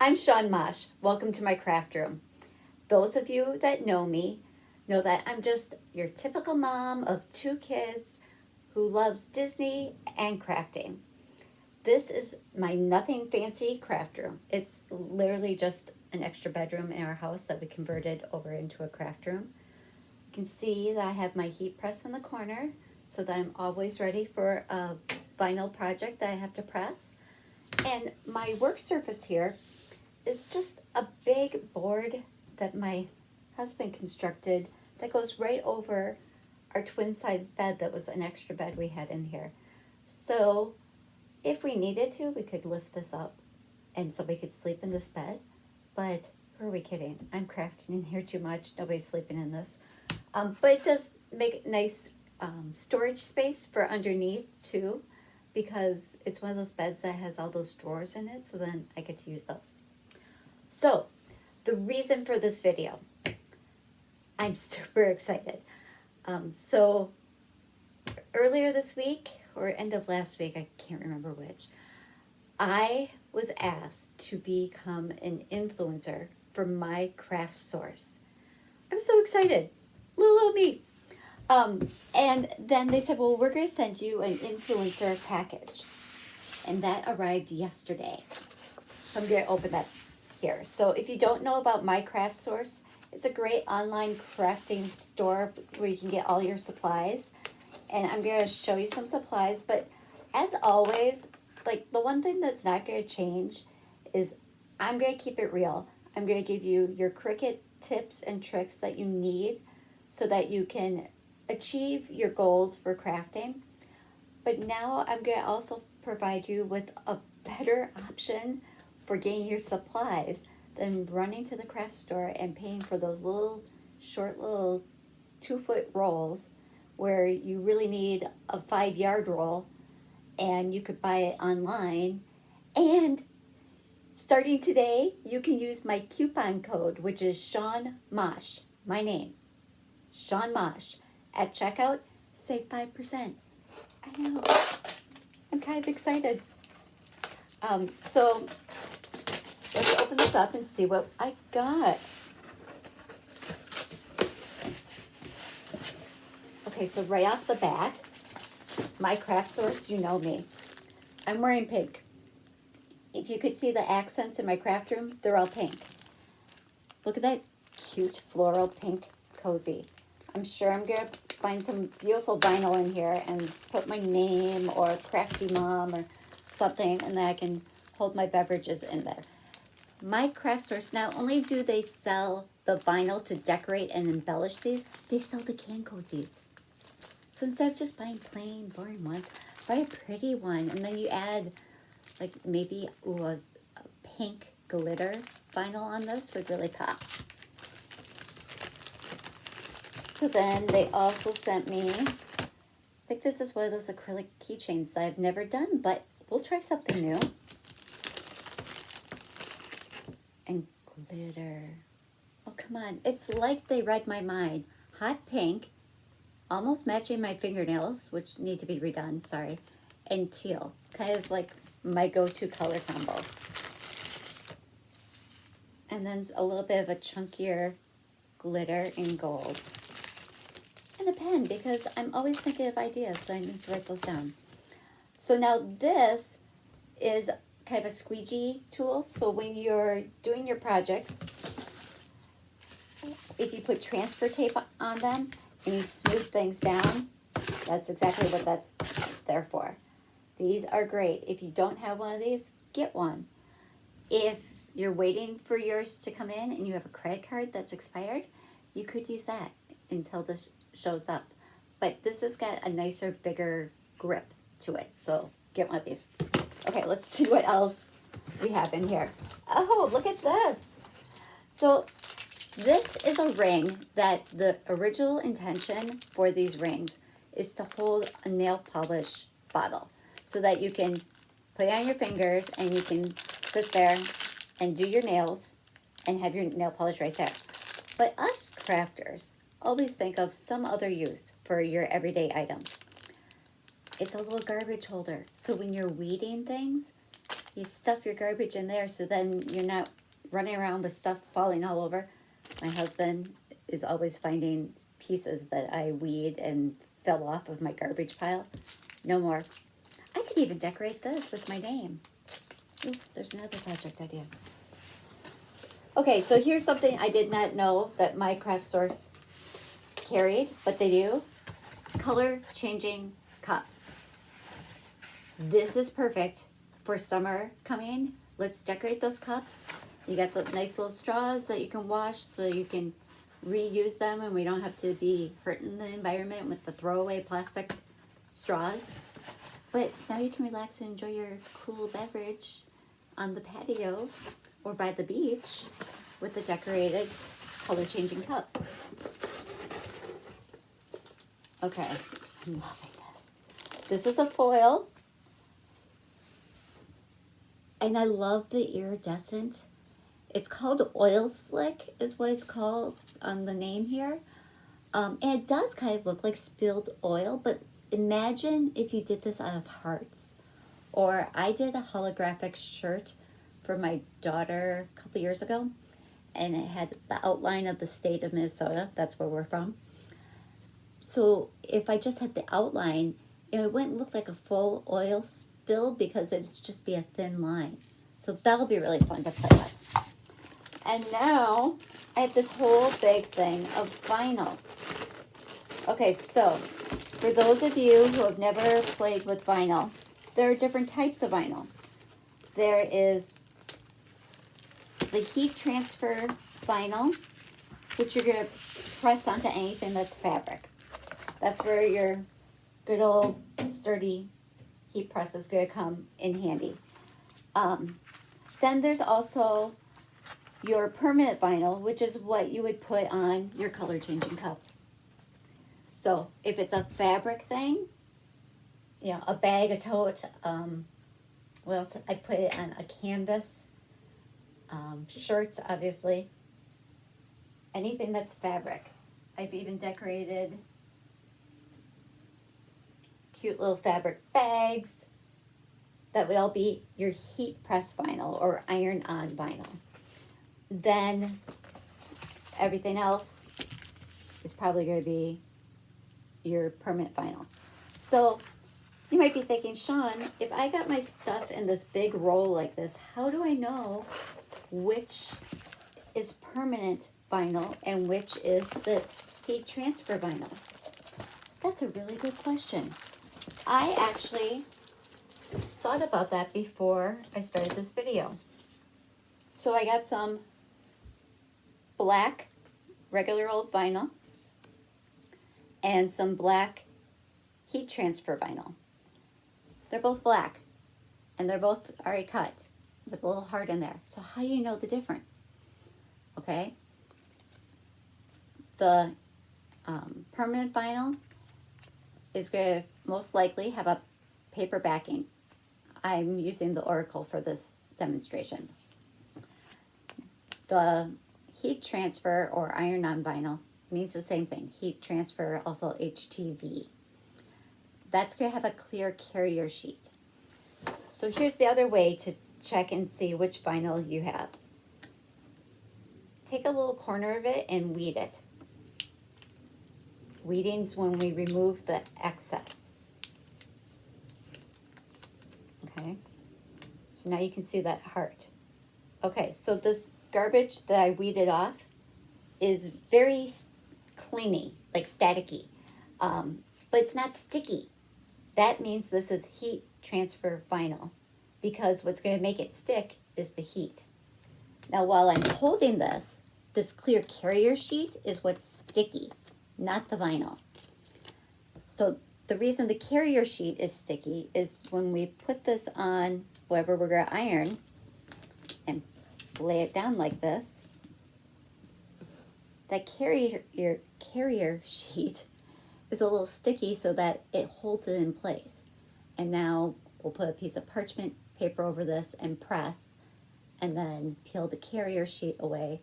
I'm Shawn Mosch. Welcome to my craft room. Those of you that know me know that I'm just your typical mom of two kids who loves Disney and crafting. This is my nothing fancy craft room. It's literally just an extra bedroom in our house that we converted over into a craft room. You can see that I have my heat press in the corner so that I'm always ready for a vinyl project that I have to press. And my work surface here is just a big board that my husband constructed that goes right over our twin size bed that was an extra bed we had in here. So if we needed to, we could lift this up and somebody could sleep in this bed. But who are we kidding? I'm crafting in here too much. Nobody's sleeping in this. But it does make nice storage space for underneath too, because it's one of those beds that has all those drawers in it. So then I get to use those. So the reason for this video, I'm super excited. So earlier this week or end of last week, I can't remember which, I was asked to become an influencer for my craft source. I'm so excited, little old me. And then they said, well, we're going to send you an influencer package. And that arrived yesterday. So I'm going to open that here. So if you don't know about My Craft Source, it's a great online crafting store where you can get all your supplies. And I'm going to show you some supplies. But as always, like the one thing that's not going to change is I'm going to keep it real. I'm going to give you your Cricut tips and tricks that you need so that you can achieve your goals for crafting. But now I'm going to also provide you with a better option for getting your supplies than running to the craft store and paying for those short little 2-foot rolls where you really need a 5-yard roll and you could buy it online. And starting today, you can use my coupon code, which is Shawn Mosch, my name, Shawn Mosch. At checkout, save 5%. I know, I'm kind of excited. So let's open this up and see what I got. Okay, so right off the bat, My Craft Source, you know me. I'm wearing pink. If you could see the accents in my craft room, they're all pink. Look at that cute floral pink cozy. I'm sure I'm going to find some beautiful vinyl in here and put my name or Crafty Mom or something, and then I can hold my beverages in there. My Craft Source, not only do they sell the vinyl to decorate and embellish these, they sell the can cozies. So instead of just buying plain, boring ones, buy a pretty one, and then you add like maybe a pink glitter vinyl on this would really pop. So then they also sent me, I think this is one of those acrylic keychains that I've never done, but we'll try something new. And glitter. Oh, come on. It's like they read my mind. Hot pink, almost matching my fingernails, which need to be redone, sorry, and teal. Kind of like my go-to color combo. And then a little bit of a chunkier glitter in gold. And a pen, because I'm always thinking of ideas, so I need to write those down. So now this is kind of a squeegee tool. So when you're doing your projects, if you put transfer tape on them and you smooth things down, that's exactly what that's there for. These are great. If you don't have one of these, get one. If you're waiting for yours to come in and you have a credit card that's expired, you could use that until this shows up. But this has got a nicer, bigger grip to it. So get one of these. Okay, let's see what else we have in here. Oh, look at this. So this is a ring that the original intention for these rings is to hold a nail polish bottle so that you can put it on your fingers and you can sit there and do your nails and have your nail polish right there. But us crafters always think of some other use for your everyday items. It's a little garbage holder. So when you're weeding things, you stuff your garbage in there so then you're not running around with stuff falling all over. My husband is always finding pieces that I weed and fell off of my garbage pile. No more. I could even decorate this with my name. Ooh, there's another project idea. Okay, so here's something I did not know that my craft stores carried, but they do. Color changing cups. This is perfect for summer coming. Let's decorate those cups. You got the nice little straws that you can wash so you can reuse them and we don't have to be hurting the environment with the throwaway plastic straws. But now you can relax and enjoy your cool beverage on the patio or by the beach with the decorated color changing cup. Okay, I'm loving this. This is a foil. And I love the iridescent. It's called oil slick is what it's called on the name here. And it does kind of look like spilled oil, but imagine if you did this out of hearts. Or I did a holographic shirt for my daughter a couple years ago, and it had the outline of the state of Minnesota. That's where we're from. So if I just had the outline, it wouldn't look like a full oil spill because it'd just be a thin line. So that'll be really fun to play with. And now I have this whole big thing of vinyl. Okay, so for those of you who have never played with vinyl, there are different types of vinyl. There is the heat transfer vinyl, which you're going to press onto anything that's fabric. That's where your good old sturdy heat press is going to come in handy. Then there's also your permanent vinyl, which is what you would put on your color changing cups. So if it's a fabric thing, you know, a bag, a tote, what else? I put it on a canvas, shirts, obviously. Anything that's fabric. I've even decorated cute little fabric bags. That would all be your heat press vinyl or iron on vinyl. Then everything else is probably going to be your permanent vinyl. So you might be thinking, Shawn, if I got my stuff in this big roll like this, how do I know which is permanent vinyl and which is the heat transfer vinyl? That's a really good question. I actually thought about that before I started this video. So I got some black regular old vinyl and some black heat transfer vinyl. They're both black and they're both already cut with a little heart in there. So how do you know the difference? Okay. The permanent vinyl is going to most likely have a paper backing. I'm using the Oracle for this demonstration. The heat transfer or iron-on vinyl means the same thing. Heat transfer, also HTV. That's going to have a clear carrier sheet. So here's the other way to check and see which vinyl you have. Take a little corner of it and weed it. Weeding's when we remove the excess. Okay, so now you can see that heart. Okay, so this garbage that I weeded off is very cleany, like staticky, but it's not sticky. That means this is heat transfer vinyl because what's going to make it stick is the heat. Now while I'm holding this clear carrier sheet is what's sticky, not the vinyl. So the reason the carrier sheet is sticky is when we put this on whatever we're going to iron and lay it down like this, that carrier sheet is a little sticky so that it holds it in place. And now we'll put a piece of parchment paper over this and press and then peel the carrier sheet away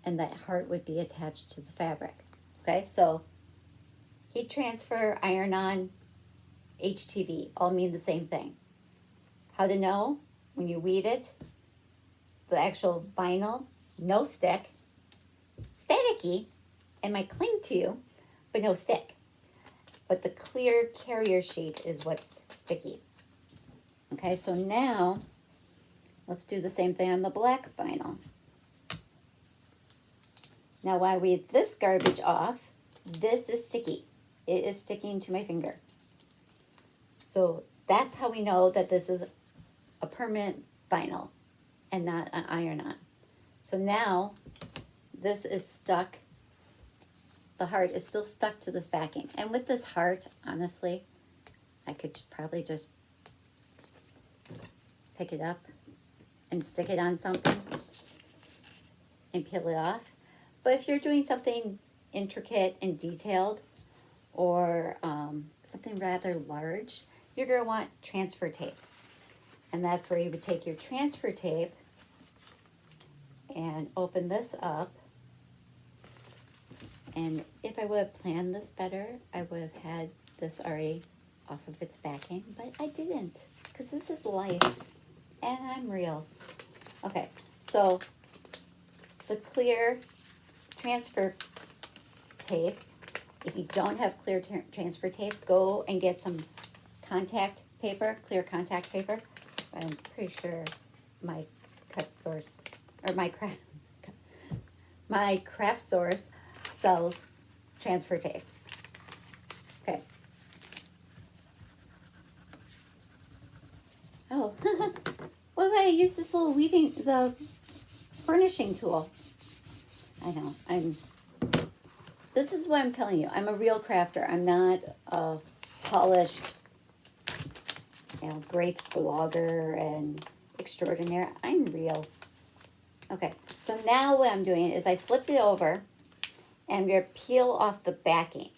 and that heart would be attached to the fabric. Okay, so heat transfer, iron on, HTV all mean the same thing. How to know? when you weed it, the actual vinyl, no stick, staticky, and might cling to you, but no stick. But the clear carrier sheet is what's sticky. Okay, so now let's do the same thing on the black vinyl. Now while I weed this garbage off, this is sticky. It is sticking to my finger. So that's how we know that this is a permanent vinyl and not an iron-on. So now this is stuck. The heart is still stuck to this backing. And with this heart, honestly, I could probably just pick it up and stick it on something and peel it off. But if you're doing something intricate and detailed or something rather large, you're going to want transfer tape. And that's where you would take your transfer tape and open this up. And if I would have planned this better, I would have had this already off of its backing, but I didn't, because this is life and I'm real. Okay, so the clear transfer tape, if you don't have clear transfer tape, go and get some contact paper, clear contact paper. I'm pretty sure my cut source, or my craft source sells transfer tape. Okay. Oh, what if I use this little the furnishing tool? I know, this is what I'm telling you. I'm a real crafter. I'm not a polished, great blogger and extraordinaire. I'm real. Okay, so now what I'm doing is I flipped it over and I'm going to peel off the backing.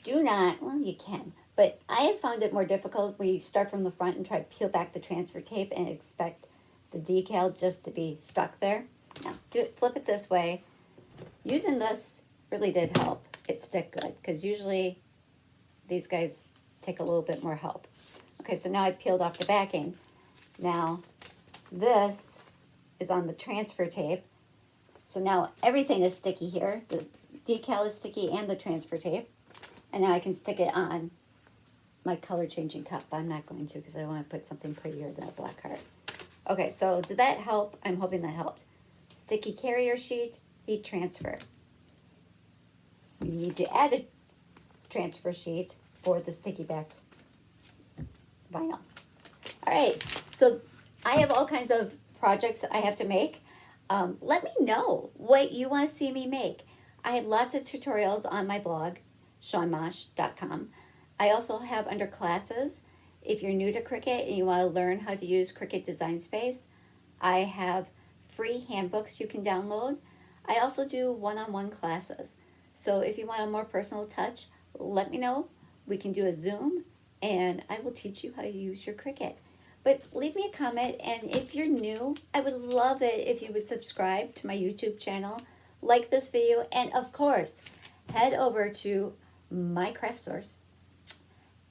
Do not, well, you can, but I have found it more difficult when you start from the front and try to peel back the transfer tape and expect the decal just to be stuck there. Now, flip it this way. Using this really did help it stick good, because usually these guys take a little bit more help. Okay, so now I peeled off the backing. Now, this is on the transfer tape. So now everything is sticky here. The decal is sticky and the transfer tape. And now I can stick it on my color changing cup. I'm not going to, because I want to put something prettier than a black heart. Okay, so did that help? I'm hoping that helped. Sticky carrier sheet, heat transfer. You need to add a transfer sheet for the sticky back vinyl. All right, so I have all kinds of projects I have to make. Let me know what you want to see me make. I have lots of tutorials on my blog, ShawnMosch.com. I also have under classes. If you're new to Cricut and you want to learn how to use Cricut Design Space, I have free handbooks you can download. I also do one-on-one classes. So if you want a more personal touch, let me know. We can do a Zoom and I will teach you how to use your Cricut. But leave me a comment, and if you're new, I would love it if you would subscribe to my YouTube channel, like this video, and of course, head over to my craft source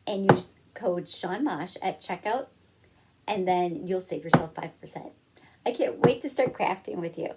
and use code Shawn Mosch at checkout, and then you'll save yourself 5%. I can't wait to start crafting with you.